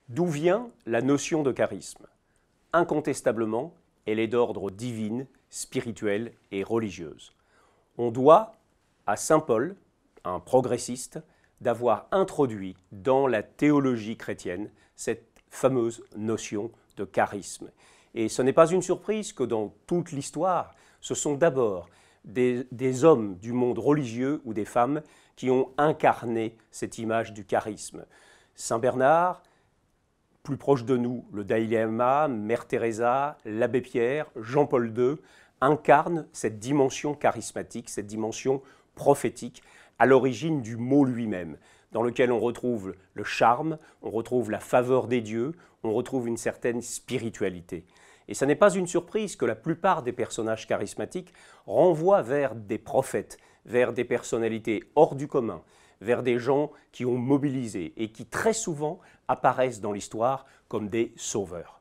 D'où vient la notion de charisme? Incontestablement, elle est d'ordre divine, spirituelle et religieuse. On doit à saint Paul, un progressiste, d'avoir introduit dans la théologie chrétienne cette fameuse notion de charisme. Et ce n'est pas une surprise que dans toute l'histoire, ce sont d'abord des hommes du monde religieux ou des femmes qui ont incarné cette image du charisme. Saint Bernard, plus proche de nous, le Dalai-Lama, Mère Teresa, l'abbé Pierre, Jean-Paul II, incarnent cette dimension charismatique, cette dimension prophétique, à l'origine du mot lui-même, dans lequel on retrouve le charme, on retrouve la faveur des dieux, on retrouve une certaine spiritualité. Et ce n'est pas une surprise que la plupart des personnages charismatiques renvoient vers des prophètes, vers des personnalités hors du commun, vers des gens qui ont mobilisé et qui très souvent apparaissent dans l'histoire comme des sauveurs.